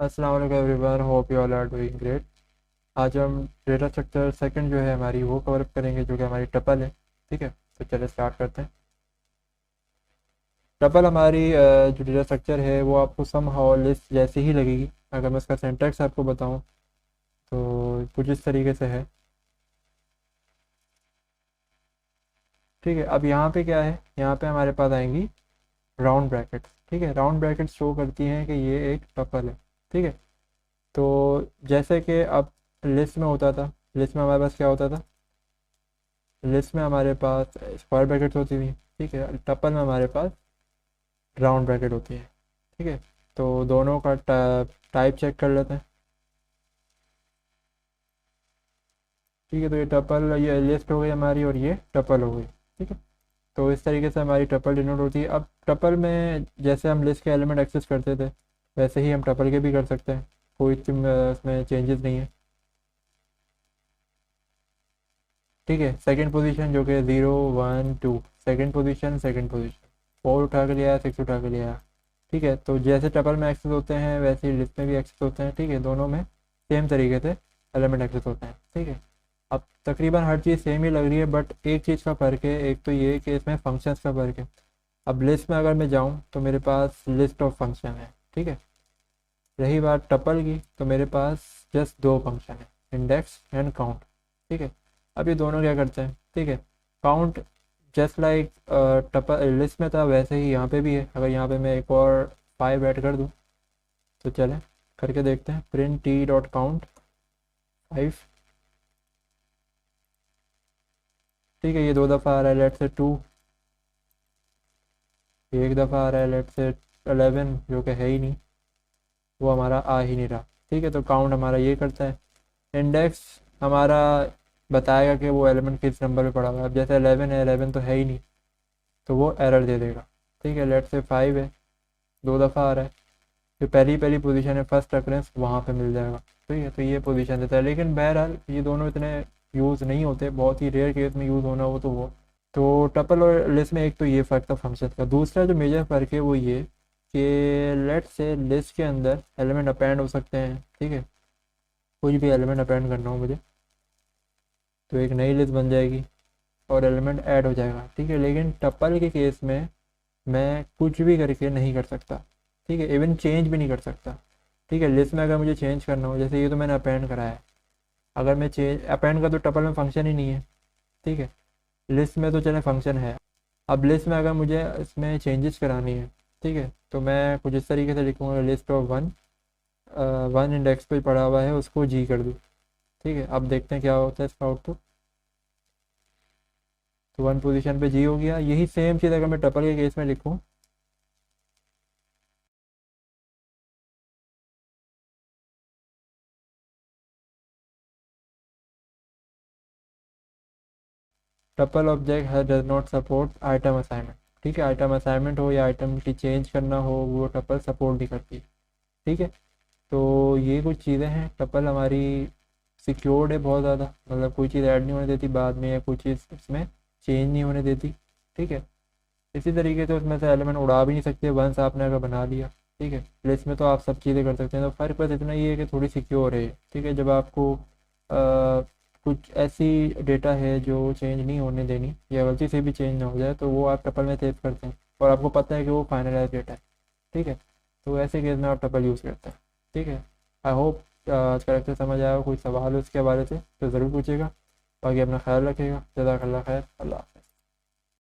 अस्सलाम वालेकुम everyone, hope you all are doing great. आज हम डेटा स्ट्रक्चर सेकंड जो है हमारी वो कवर अप करेंगे जो कि हमारी टपल है। ठीक है, तो चलिए स्टार्ट करते हैं। टपल हमारी जो डेटा स्ट्रक्चर है वो आपको सम हाउ लिस्ट जैसी ही लगेगी। अगर मैं इसका सिंटैक्स आपको बताऊं तो कुछ इस तरीके से है। ठीक है, अब यहाँ पे क्या है, यहाँ पे हमारे पास आएंगी राउंड ब्रैकेट्स। ठीक है, राउंड ब्रैकेट्स शो करती हैं कि ये एक टपल है। ठीक है, तो जैसे कि अब लिस्ट में होता था, लिस्ट में हमारे पास क्या होता था, लिस्ट में हमारे पास स्क्वायर ब्रैकेट्स होती थी। ठीक है, टपल में हमारे पास राउंड ब्रैकेट होती है। ठीक है, तो दोनों का टाइप चेक कर लेते हैं। ठीक है, तो ये टपल, ये लिस्ट हो गई हमारी और ये टपल हो गई। ठीक है, तो इस तरीके से हमारी टपल डिनोट होती है। अब टपल में जैसे हम लिस्ट के एलिमेंट एक्सेस करते थे वैसे ही हम टपल के भी कर सकते हैं, कोई इसमें चेंजेस नहीं है। ठीक है, सेकंड पोजीशन जो कि 0 1 2, सेकंड पोजीशन, सेकंड पोजीशन, 4 उठा के लिया, 6 उठा के लिया। ठीक है, तो जैसे टपल में एक्सेस होते हैं वैसे ही लिस्ट में भी एक्सेस होते हैं। ठीक है, दोनों में सेम तरीके से एलिमेंट एक्सेस होते हैं। ठीक है, अब तकरीबन हर चीज़ सेम ही लग रही है, बट एक चीज़ का फ़र्क है। एक तो ये कि इसमें फंक्शंस का फ़र्क है। अब लिस्ट में अगर मैं जाऊँ तो मेरे पास लिस्ट ऑफ फंक्शन है। ठीक है, रही बात टपल की तो मेरे पास जस्ट दो फंक्शन है, इंडेक्स एंड काउंट। ठीक है, अब ये दोनों क्या करते हैं, ठीक है, count just like tuple list में था वैसे ही यहाँ पे भी है। अगर यहाँ पे मैं एक और 5 ऐड कर दूँ तो चलें करके देखते हैं। Print T dot count 5। ठीक है, ये 2 दफ़ा आ रहा है, लेट से 2। एक दफ़ा आ रहा है, लेट से 11, जो कि है ही नहीं, वो हमारा आ ही नहीं रहा। ठीक है, तो काउंट हमारा ये करता है। इंडेक्स हमारा बताएगा कि वो एलिमेंट किस नंबर पे पड़ा हुआ है। अब जैसे 11 है, 11 तो है ही नहीं, तो वो एरर दे देगा। ठीक है, लेट से 5 है, 2 दफ़ा आ रहा है, जो पहली पहली पोजीशन है फर्स्ट रेफरेंस वहाँ पे मिल जाएगा। ठीक है, तो ये पोजीशन देता है। लेकिन बहरहाल ये दोनों इतने यूज़ नहीं होते, बहुत ही रेयर केस में यूज़ होना हो तो वो। तो टपल और लिस्ट में एक तो ये फ़र्क था फंक्शन का। दूसरा जो मेजर फ़र्क है वो ये कि लेट से लिस्ट के अंदर एलिमेंट अपेंड हो सकते हैं। ठीक है, कुछ भी एलिमेंट अपेंड करना हो मुझे तो एक नई लिस्ट बन जाएगी और एलिमेंट ऐड हो जाएगा। ठीक है, लेकिन टपल के केस में मैं कुछ भी करके नहीं कर सकता। ठीक है, इवन चेंज भी नहीं कर सकता। ठीक है, लिस्ट में अगर मुझे चेंज करना हो, जैसे ये तो मैंने अपेंड करा है, अगर मैं चेंज अपेंड कर तो टपल में फंक्शन ही नहीं है। ठीक है, लिस्ट में तो चले फंक्शन है। अब लिस्ट में अगर मुझे इसमें चेंजेस करानी है, ठीक है, तो मैं कुछ इस तरीके से लिखूँगा, लिस्ट ऑफ 1, 1 इंडेक्स पे पड़ा हुआ है उसको जी कर दूँ। ठीक है, अब देखते हैं क्या होता है इसका आउटपुट। तो 1 पोजीशन पे जी हो गया। यही सेम चीज़ अगर मैं टपल के केस में लिखूँ, टपल ऑब्जेक्ट है does not support item assignment. ठीक है, आइटम असाइनमेंट हो या आइटम की चेंज करना हो वो टपल सपोर्ट नहीं करती। ठीक है, तो ये कुछ चीज़ें हैं। टपल हमारी सिक्योर्ड है बहुत ज़्यादा, मतलब कोई चीज़ ऐड नहीं होने देती बाद में, या कोई चीज़ इसमें चेंज नहीं होने देती। ठीक है, इसी तरीके से उसमें से एलिमेंट उड़ा भी नहीं सकते वंस आपने अगर बना लिया। ठीक है, लिस्ट में तो आप सब चीज़ें कर सकते हैं। तो फ़र्क बस इतना ही है कि थोड़ी सिक्योर है। ठीक है, जब आपको कुछ ऐसी डेटा है जो चेंज नहीं होने देनी या गलती से भी चेंज ना हो जाए तो वो आप टपल में सेव करते हैं और आपको पता है कि वो फाइनलाइज डेटा है। ठीक है, तो ऐसे केस में आप टपल यूज़ करते हैं। ठीक है, आई होप आज का लेक्चर समझ आया हो। कोई सवाल हो इसके बारे से तो ज़रूर पूछेगा। बाकी अपना ख्याल रखिएगा। जज़ाकल्लाह खैर। अल्लाह।